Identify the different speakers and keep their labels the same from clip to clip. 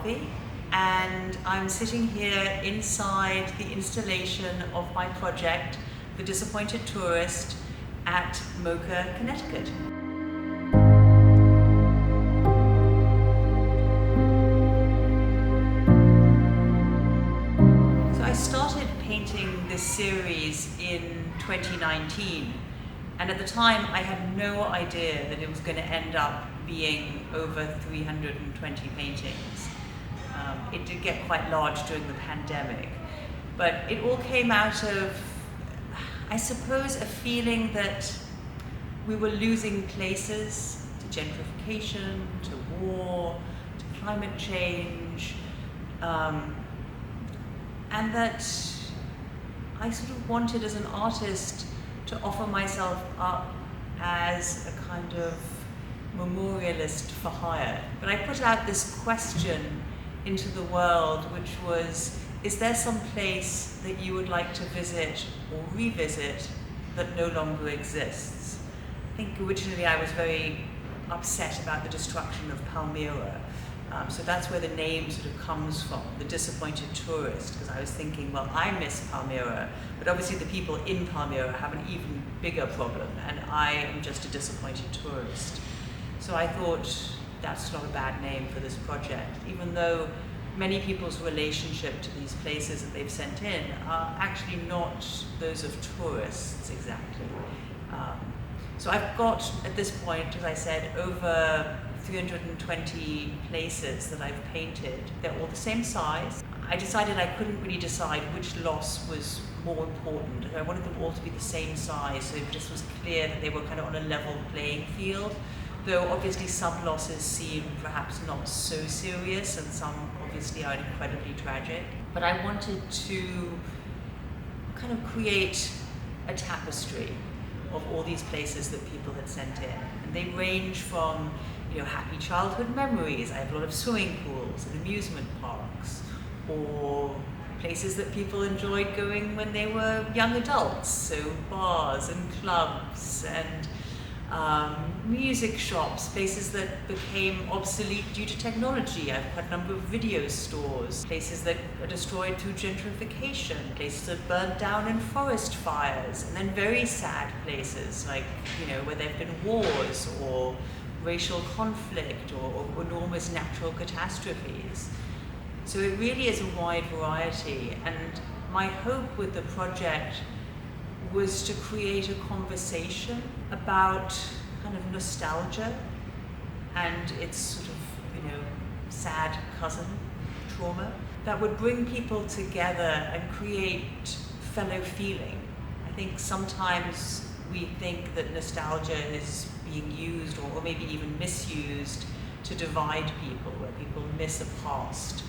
Speaker 1: Harvey, and I'm sitting here inside the installation of my project, The Disappointed Tourist, at Mocha, Connecticut. So I started painting this series in 2019, and at the time I had no idea that it was going to end up being over 320 paintings. It did get quite large during the pandemic, but it all came out of, I suppose, a feeling that we were losing places to gentrification, to war, to climate change, and that I sort of wanted as an artist to offer myself up as a kind of memorialist for hire. But I put out this question into the world, which was, is there some place that you would like to visit or revisit that no longer exists? I think originally I was very upset about the destruction of Palmyra. So that's where the name sort of comes from, The Disappointed Tourist, because I was thinking, well, I miss Palmyra, but obviously the people in Palmyra have an even bigger problem, and I am just a disappointed tourist. So I thought that's not a bad name for this project, even though many people's relationship to these places that they've sent in are actually not those of tourists exactly. So I've got, at this point, as I said, over 320 places that I've painted. They're all the same size. I decided I couldn't really decide which loss was more important. I wanted them all to be the same size, so it just was clear that they were kind of on a level playing field. Though obviously some losses seem perhaps not so serious, and some obviously are incredibly tragic. But I wanted to kind of create a tapestry of all these places that people had sent in. And they range from, happy childhood memories. I have a lot of swimming pools and amusement parks, or places that people enjoyed going when they were young adults, so bars and clubs and music shops, places that became obsolete due to technology. I've got a number of video stores, places that are destroyed through gentrification, places that burnt down in forest fires, and then very sad places like, where there have been wars or racial conflict or enormous natural catastrophes. So it really is a wide variety, and my hope with the project was to create a conversation about kind of nostalgia and its sort of, sad cousin, trauma, that would bring people together and create fellow feeling. I think sometimes we think that nostalgia is being used or maybe even misused to divide people, where people miss a past.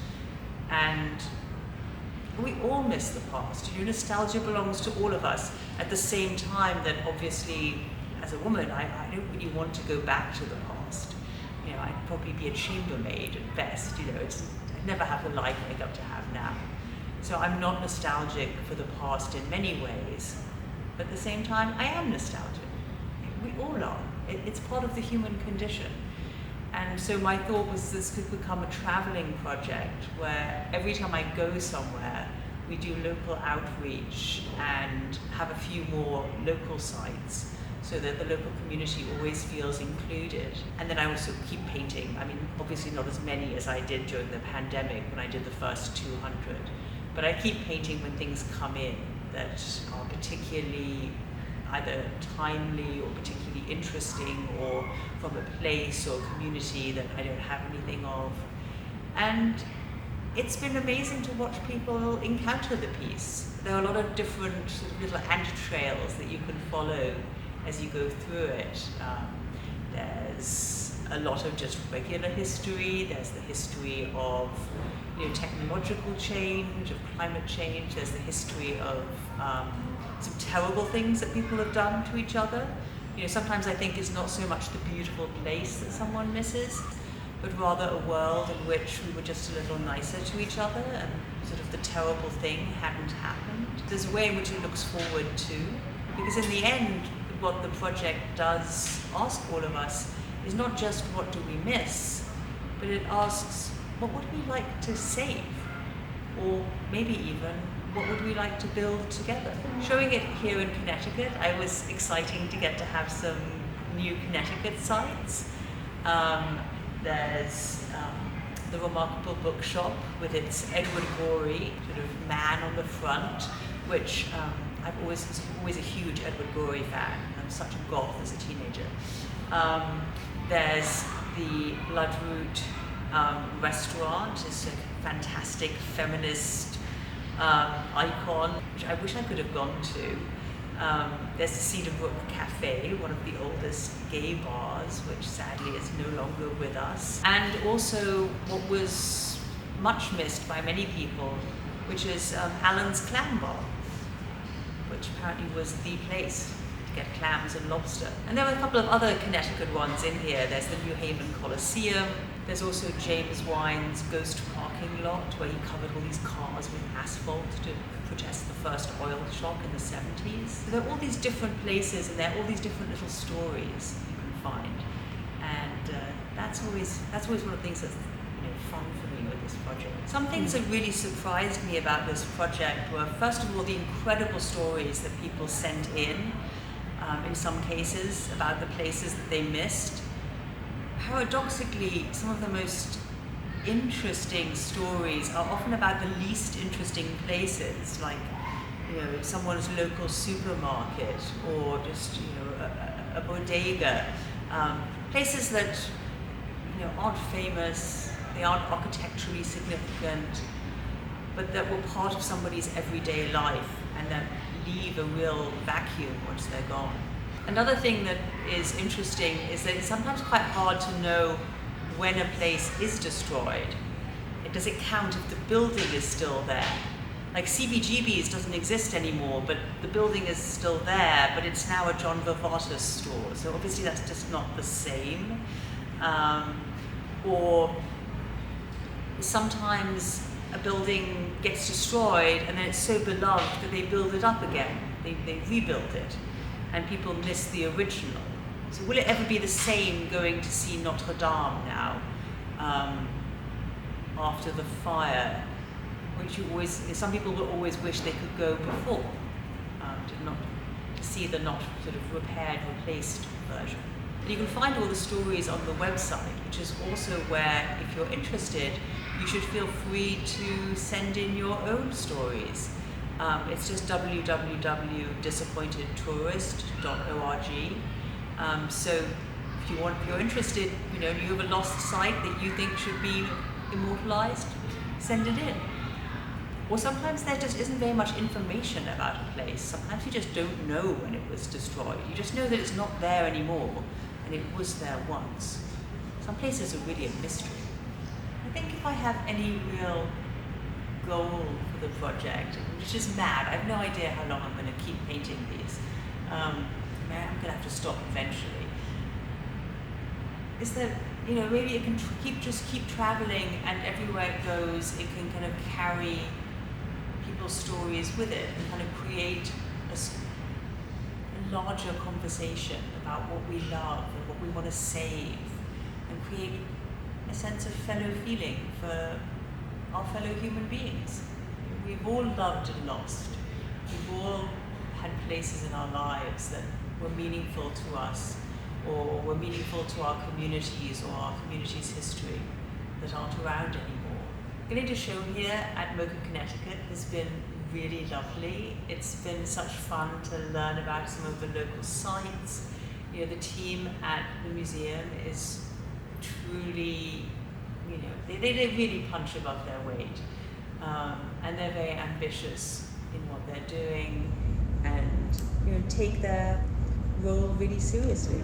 Speaker 1: And we all miss the past. Nostalgia belongs to all of us. At the same time that obviously, as a woman, I don't really want to go back to the past. I'd probably be a chambermaid at best. I'd never have the life I got to have now. So I'm not nostalgic for the past in many ways. But at the same time, I am nostalgic. We all are. It's part of the human condition. And so my thought was this could become a traveling project where every time I go somewhere, we do local outreach and have a few more local sites so that the local community always feels included. And then I also keep painting. Obviously not as many as I did during the pandemic when I did the first 200, but I keep painting when things come in that are particularly either timely or particularly interesting, or from a place or community that I don't have anything of. And it's been amazing to watch people encounter the piece. There are a lot of different sort of little ant trails that you can follow as you go through it. There's a lot of just regular history. There's the history of technological change, of climate change. There's the history of some terrible things that people have done to each other. Sometimes I think it's not so much the beautiful place that someone misses, but rather a world in which we were just a little nicer to each other and sort of the terrible thing hadn't happened. There's a way in which it looks forward to, because in the end, what the project does ask all of us is not just what do we miss, but it asks what would we like to save? Or maybe even, what would we like to build together? Showing it here in Connecticut, it was exciting to get to have some new Connecticut sites. There's the Remarkable Bookshop with its Edward Gorey sort of man on the front, which was always a huge Edward Gorey fan. I'm such a goth as a teenager. There's the Bloodroot restaurant. It's a fantastic feminist icon, which I wish I could have gone to. There's the Cedar Brook Cafe, one of the oldest gay bars, which sadly is no longer with us. And also what was much missed by many people, which is Allen's Clam Bar, which apparently was the place to get clams and lobster. And there were a couple of other Connecticut ones in here. There's the New Haven Coliseum. There's also James Wine's ghost parking lot, where he covered all these cars with asphalt to protest the first oil shock in the 70s. So there are all these different places, and there are all these different little stories you can find. And that's always one of the things that's fun for me with this project. Some things that really surprised me about this project were, first of all, the incredible stories that people sent in some cases, about the places that they missed. Paradoxically, some of the most interesting stories are often about the least interesting places, like someone's local supermarket, or just a bodega, places that aren't famous, they aren't architecturally significant, but that were part of somebody's everyday life and that leave a real vacuum once they're gone. Another thing that is interesting is that it's sometimes quite hard to know when a place is destroyed. Does it count if the building is still there? Like CBGB's doesn't exist anymore, but the building is still there, but it's now a John Varvatos store. So obviously that's just not the same. Or sometimes a building gets destroyed and then it's so beloved that they build it up again. They rebuild it, and people miss the original. So will it ever be the same going to see Notre Dame now, after the fire, which some people will always wish they could go before, to see the not sort of repaired, replaced version. And you can find all the stories on the website, which is also where, if you're interested, you should feel free to send in your own stories. It's just www.disappointedtourist.org. So if you're interested, you have a lost site that you think should be immortalized, send it in. Or sometimes there just isn't very much information about a place. Sometimes you just don't know when it was destroyed. You just know that it's not there anymore, and it was there once. Some places are really a mystery. I think if I have any real goal for the project, which is mad, I have no idea how long I'm going to keep painting these. I'm going to have to stop eventually. Is that maybe it can keep traveling, and everywhere it goes, it can kind of carry people's stories with it and kind of create a larger conversation about what we love and what we want to save, and create a sense of fellow feeling for our fellow human beings. We've all loved and lost. We've all had places in our lives that were meaningful to us, or were meaningful to our communities or our community's history, that aren't around anymore. Getting to show here at MoCA Connecticut has been really lovely. It's been such fun to learn about some of the local sites. The team at the museum is truly, they really punch above their weight. And they're very ambitious in what they're doing, and take their role really seriously.